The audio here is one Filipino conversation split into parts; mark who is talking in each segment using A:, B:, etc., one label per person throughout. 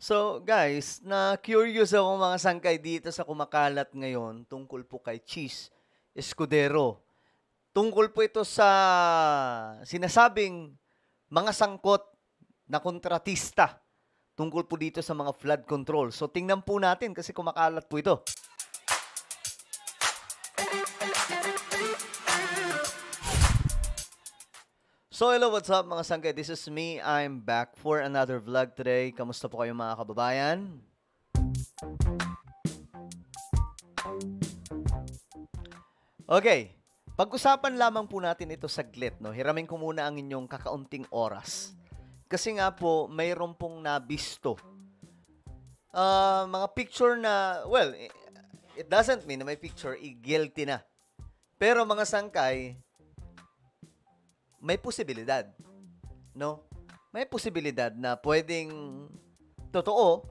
A: So guys, na-curious ako mga sangkay dito sa kumakalat ngayon tungkol po kay Cheese Escudero. Tungkol po ito sa sinasabing mga sangkot na kontratista tungkol po dito sa mga flood control. So tingnan po natin kasi kumakalat po ito. So hello, what's up mga sangkay? This is me. I'm back for another vlog today. Kamusta po kayo mga kababayan? Okay, pag-usapan lamang po natin ito saglit. No? Hiramin ko muna ang inyong kakaunting oras. Kasi nga po, mayroon pong nabisto. Mga picture na, well, it doesn't mean na may picture, guilty na. Pero mga sangkay, may posibilidad, no? May posibilidad na pwedeng totoo,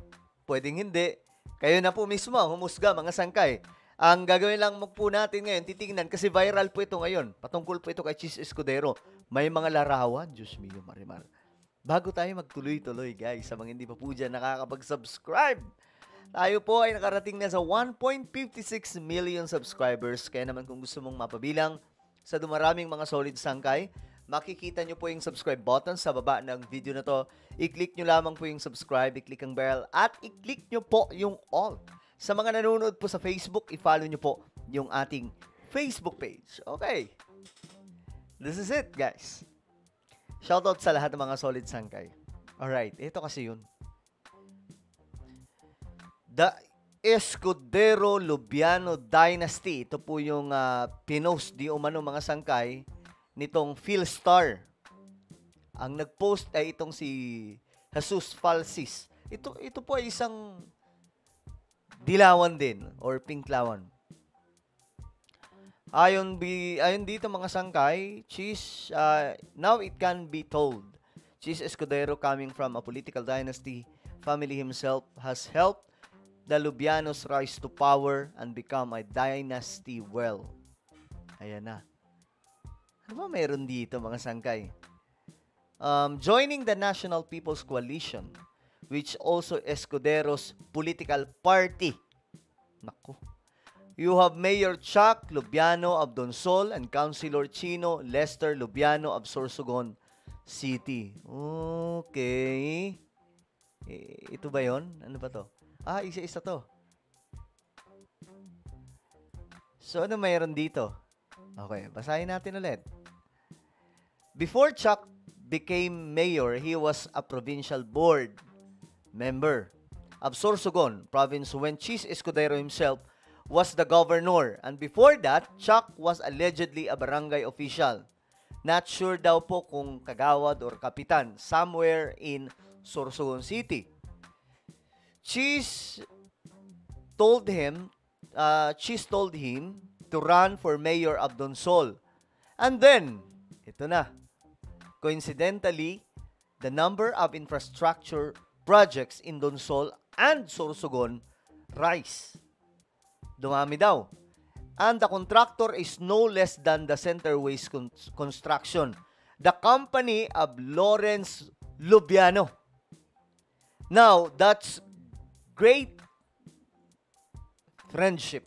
A: pwedeng hindi. Kayo na po mismo ang humusga, mga sangkay. Ang gagawin lang po natin ngayon, titingnan, kasi viral po ito ngayon. Patungkol po ito kay Cheese Escudero. May mga larawan, Diyos mio, Marimar. Bago tayo magtuloy-tuloy, guys, sa mga hindi pa po dyan nakakapag-subscribe, tayo po ay nakarating na sa 1.56 million subscribers. Kaya naman kung gusto mong mapabilang sa dumaraming mga solid sangkay, makikita nyo po yung subscribe button sa baba ng video na to. I-click nyo lamang po yung subscribe, i-click ang bell, at i-click nyo po yung all. Sa mga nanonood po sa Facebook, i-follow nyo po yung ating Facebook page. Okay. This is it, guys. Shoutout sa lahat ng mga solid sangkay. Alright, ito kasi yun. The Escudero Lubiano Dynasty. Ito po yung pinost di umano mga sangkay nitong Philstar. Ang nag-post ay itong si Jesus Falsis. Ito po ay isang dilawan din or pinklawan. Ayon dito mga sangkay, Cheese, now it can be told, Cheese Escudero, coming from a political dynasty family himself, has helped the Lubianos rise to power and become a dynasty well. Ayan na. Ano ba meron dito mga sangkay? Joining the National People's Coalition, which also Escudero's political party. Naku. You have Mayor Chuck Lubiano of Donsol and Councilor Chino Lester Lubiano of Sorsogon City. Okay. Ito ba yon? Ano ba to? Isa-isa to. So, ano mayroon dito? Okay, basahin natin ulit. Before Chuck became mayor, he was a provincial board member of Sorsogon province when Cheese Escudero himself was the governor. And before that, Chuck was allegedly a barangay official. Not sure daw po kung kagawad or kapitan, somewhere in Sorsogon City. Cheese told him to run for mayor of Donsol. And then, ito na, coincidentally, the number of infrastructure projects in Donsol and Sorsogon rise. Dumami daw. And the contractor is no less than the Centerways Construction, the company of Lawrence Lubiano. Now, that's great friendship.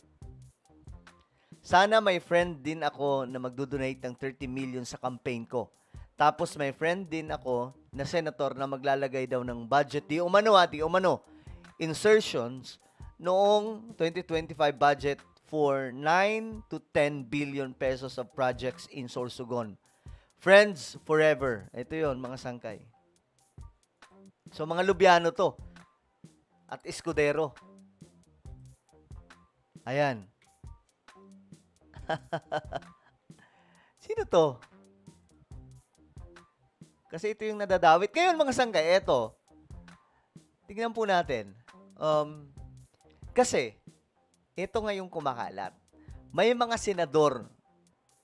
A: Sana may friend din ako na magdodonate ng 30 million sa campaign ko. Tapos may friend din ako na senator na maglalagay daw ng budget di umano insertions noong 2025 budget for 9 to 10 billion pesos of projects in Sorsogon. Friends forever. Ito yon mga sangkay. So mga Lubiano to. At Escudero. Ayan. Sino to? Kasi ito yung nadadawit. Ngayon mga sangkay, eto. Tingnan po natin. Kasi, ito nga yung kumakalat. May mga senador,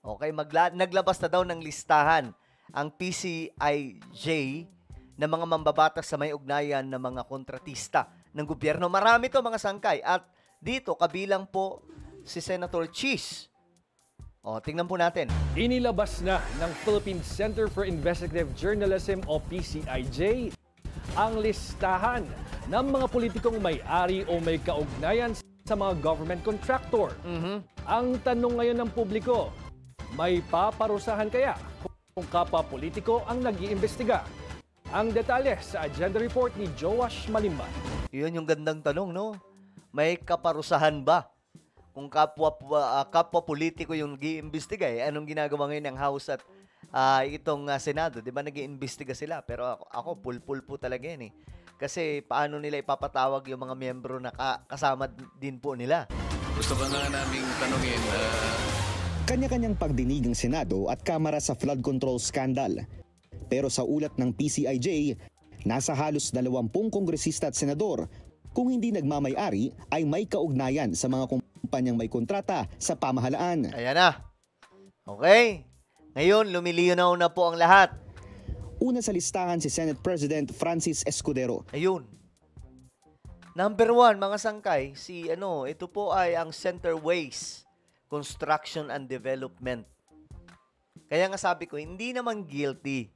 A: okay, naglabas na daw ng listahan ang PCIJ na mga mambabatas sa may ugnayan ng mga kontratista ng gobyerno. Marami to mga sangkay. At dito, kabilang po si Senator Cheese. Tingnan po natin.
B: Inilabas na ng Philippine Center for Investigative Journalism o PCIJ ang listahan ng mga politikong may-ari o may kaugnayan sa mga government contractor. Ang tanong ngayon ng publiko, may paparusahan kaya kung kapwa politiko ang nag-iimbestiga? Ang detalye sa agenda report ni Joash Malimban.
A: Yun yung gandang tanong, no? May kaparusahan ba? Kung kapwa politiko yung nag-iimbestiga, anong ginagawa ngayon ng House at itong Senado? Di ba nag-iimbestiga sila? Pero ako pulpul po talaga yan eh. Kasi paano nila ipapatawag yung mga miyembro na kasama din po nila?
C: Gusto ko na naming tanungin.
D: Kanya-kanyang pagdinig ng Senado at Kamara sa flood control scandal. Pero sa ulat ng PCIJ, nasa halos 20 kongresista at senador kung hindi nagmamay-ari ay may kaugnayan sa mga kumpanyang may kontrata sa pamahalaan.
A: Ayan na. Okay. Ngayon, lumilinaw na po ang lahat.
D: Una sa listahan si Senate President Francis Escudero.
A: Ayun. Number 1, mga sangkay, ito po ay ang Centerways Construction and Development. Kaya nga sabi ko, hindi naman guilty.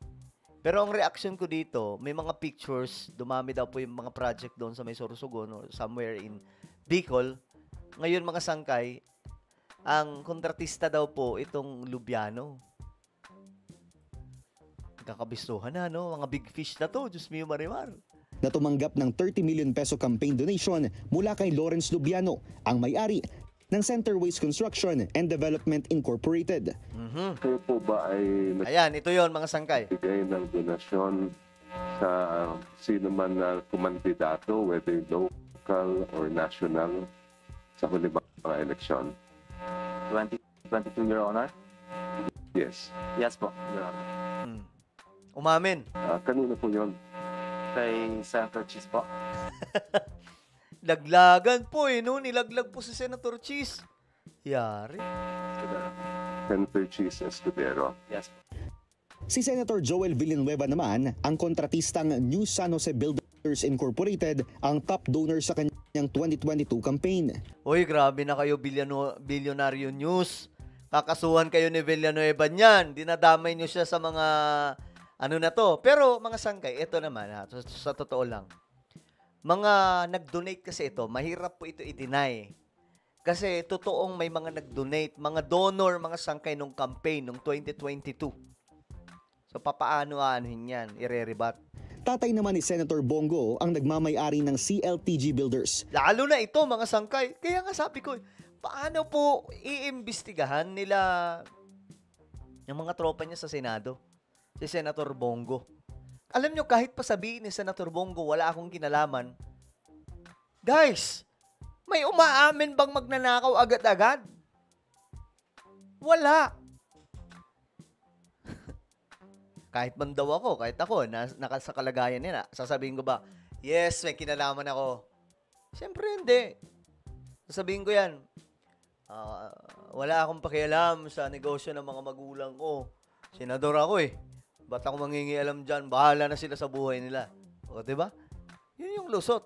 A: Pero ang reaction ko dito, may mga pictures, dumami daw po yung mga project doon sa may Sorsogon or somewhere in Bicol. Ngayon mga sangkay, ang kontratista daw po itong Lubiano. Kakabistuhan na, no? Mga big fish na to, Diyos mio marimar.
D: Na tumanggap ng 30 million peso campaign donation mula kay Lawrence Lubiano, ang may-ari ng Centerways Construction and Development Incorporated.
E: Kayo po ba ay
A: Ayan, ito yon mga sangkay.
E: nagbigay ng donasyon sa sino man na kumandidato, whether local or national, sa huli mga eleksyon?
F: 2022, Your Honor?
E: Yes.
F: Yes po, Your Honor.
A: Umamin.
E: Kanino po yun?
F: Kay Senator Cheese po.
A: Laglagan po no? Nilaglag po si Senator Cheese. Yari.
E: Senator Cheese Escudero.
F: Yes po.
D: Si Senator Joel Villanueva naman, ang kontratistang New San Jose Builders Incorporated, ang top donor sa kanyang 2022 campaign.
A: Uy, grabe na kayo, Bilyonaryo News. Kakasuhan kayo ni Villanueva niyan. Dinadamay niyo siya sa mga na to. Pero mga sangkay, ito naman sa totoo lang. Mga nag-donate kasi ito, mahirap po ito i-deny. Kasi totoong may mga nag-donate, mga donor, mga sangkay nung campaign nung 2022. So papaano yan? Ire-rebat.
D: Tatay naman ni Senator Bongo ang nagmamay-ari ng CLTG Builders.
A: Lalo na ito, mga sangkay. Kaya nga sabi ko, paano po iimbestigahan nila yung mga tropa niya sa Senado? Si Senator Bongo. Alam nyo, kahit pa sabihin ni Senator Bongo, wala akong kinalaman. Guys, may umaamin bang magnanakaw agad-agad? Wala. Kahit man daw ako, kahit ako, nasa kalagayan nila, sasabihin ko ba, yes, may kinalaman ako. Siyempre hindi. Sasabihin ko yan, wala akong pakialam sa negosyo ng mga magulang ko. Senador ako eh. Ba't ako mangingialam dyan? Bahala na sila sa buhay nila. O, diba? Yun yung lusot.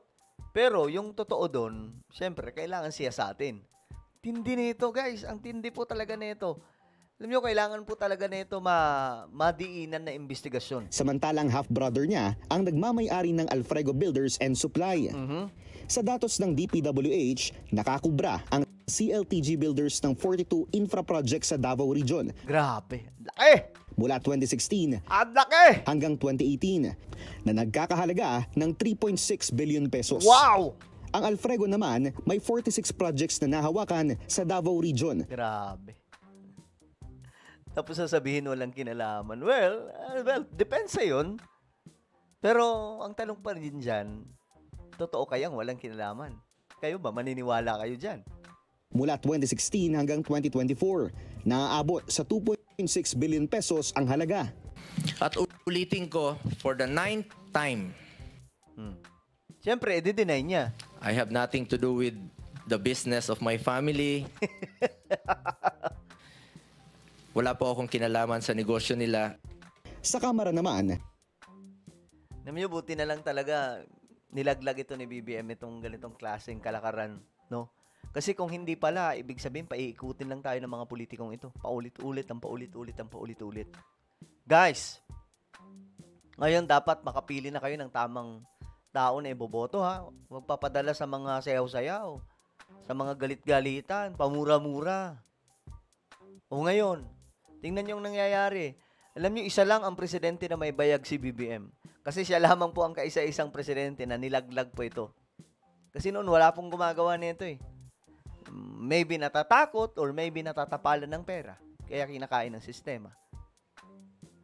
A: Pero, yung totoo doon, siyempre, kailangan siya sa atin. Tindi nito, guys. Ang tindi po talaga nito. Alam nyo, kailangan po talaga nito madiinan na investigasyon.
D: Samantalang half-brother niya ang nagmamay-ari ng Alfrego Builders and Supply. Sa datos ng DPWH, nakakubra ang CLTG Builders ng 42 infra projects sa Davao Region.
A: Grabe. Laki!
D: Mula 2016
A: Ang laki!
D: hanggang 2018 na nagkakahalaga ng 3.6 billion pesos.
A: Wow!
D: Ang Alfrego naman may 46 projects na nahawakan sa Davao Region.
A: Grabe. Tapos sasabihin walang kinalaman. Well, depends sa yun. Pero ang tanong pa rin dyan, totoo kayang walang kinalaman? Kayo ba? Maniniwala kayo dyan?
D: Mula 2016 hanggang 2024, naaabot sa 2.6 billion pesos ang halaga.
G: At ulitin ko, for the 9th time,
A: Siyempre, i-deny niya.
G: I have nothing to do with the business of my family. Wala po akong kinalaman sa negosyo nila.
D: Sa Kamara naman,
A: Alam niyo, buti na lang talaga nilaglag ito ni BBM itong ganitong klaseng kalakaran, no? Kasi kung hindi pala, ibig sabihin, paiikutin lang tayo ng mga politikong ito. Paulit-ulit, ang paulit-ulit, ang paulit-ulit. Guys, ngayon dapat makapili na kayo ng tamang tao na iboboto, ha? Huwag papadala sa mga sayaw-sayaw, sa mga galit-galitan, pamura-mura. O ngayon, tingnan niyo ang nangyayari. Alam niyo, isa lang ang presidente na may bayag si BBM. Kasi siya lamang po ang kaisa-isang presidente na nilaglag po ito. Kasi noon, wala pong gumagawa nito eh. Maybe natatakot or maybe natatapalan ng pera. Kaya kinakain ng sistema.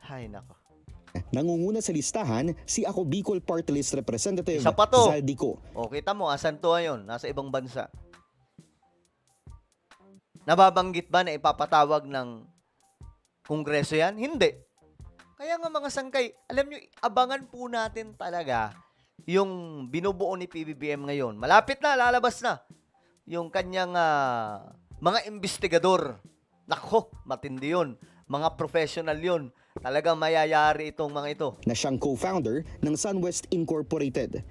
A: Hay nako.
D: Nangunguna sa listahan si Ako Bicol Party List Representative
A: Isa pa to.
D: Zaldico.
A: O, kita mo, asan to ngayon? Nasa ibang bansa. Nababanggit ba na ipapatawag ng Kongreso yan? Hindi. Kaya nga mga sangkay, alam nyo, abangan po natin talaga yung binubuo ni PBBM ngayon. Malapit na, lalabas na. Yung kanyang mga investigador. Nako, matindi yun. Mga professional yun. Talagang mayayari itong mga ito.
D: Na siyang co-founder ng SunWest Incorporated.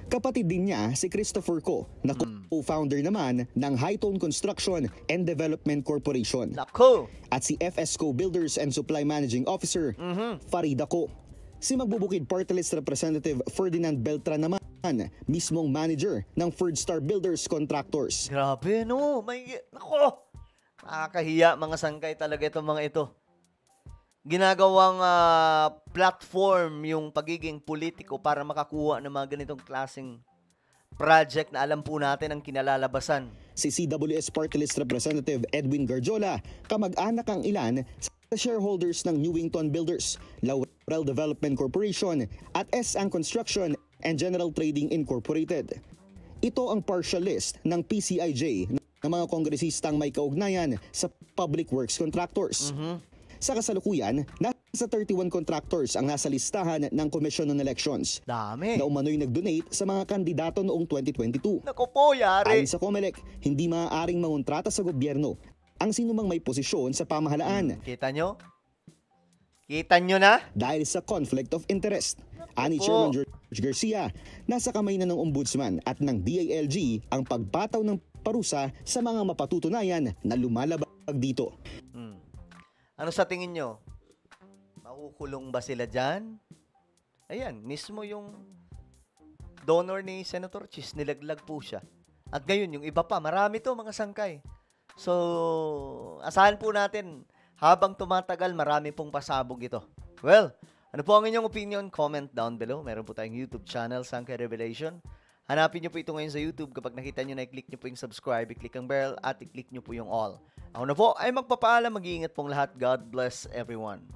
D: Kapatid din niya si Christopher Ko na co-founder naman ng Hightone Construction and Development Corporation.
A: Nako!
D: At si FSCO Builders and Supply Managing Officer Farida Ko. Si Magbubukid Party List Representative Ferdinand Beltran naman, mismong manager ng Third Star Builders Contractors.
A: Grabe, no? Nako! Nakakahiya mga sangkay talaga itong mga ito. Ginagawang platform yung pagiging politiko para makakuha ng mga ganitong klaseng project na alam po natin ang kinalalabasan.
D: Si CWS Party List Representative Edwin Garjola, kamag-anak ang ilan sa shareholders ng Newington Builders, Laurel Development Corporation at S.Ang Construction and General Trading Incorporated. Ito ang partial list ng PCIJ ng mga kongresistang may kaugnayan sa public works contractors. Sa kasalukuyan, nasa 31 contractors ang nasa listahan ng Commission on Elections
A: Dami.
D: na umano'y nag-donate sa mga kandidato noong 2022.
A: Nako po, yari.
D: Ayon sa COMELEC, hindi maaaring mangontrata sa gobyerno ang sinumang may posisyon sa pamahalaan
A: Kita nyo? Kita nyo na?
D: dahil sa conflict of interest. Ani
A: Opo.
D: Chairman George Garcia, nasa kamay na ng Ombudsman at ng DILG ang pagpataw ng parusa sa mga mapatutunayan na lumalabag dito.
A: Ano sa tingin nyo? Makukulong ba sila dyan? Ayan, mismo yung donor ni Senator Chis, nilaglag po siya. At ngayon, yung iba pa, marami to mga sangkay. So, asahan po natin, habang tumatagal, marami pong pasabog ito. Well, ano po ang inyong opinion? Comment down below. Meron po tayong YouTube channel, Sangkay Revelation. Hanapin nyo po ito ngayon sa YouTube. Kapag nakita nyo na, i-click nyo po yung subscribe, i-click ang bell, at i-click nyo po yung all. Ako na po ay magpapaalam. Mag-iingat pong lahat. God bless everyone.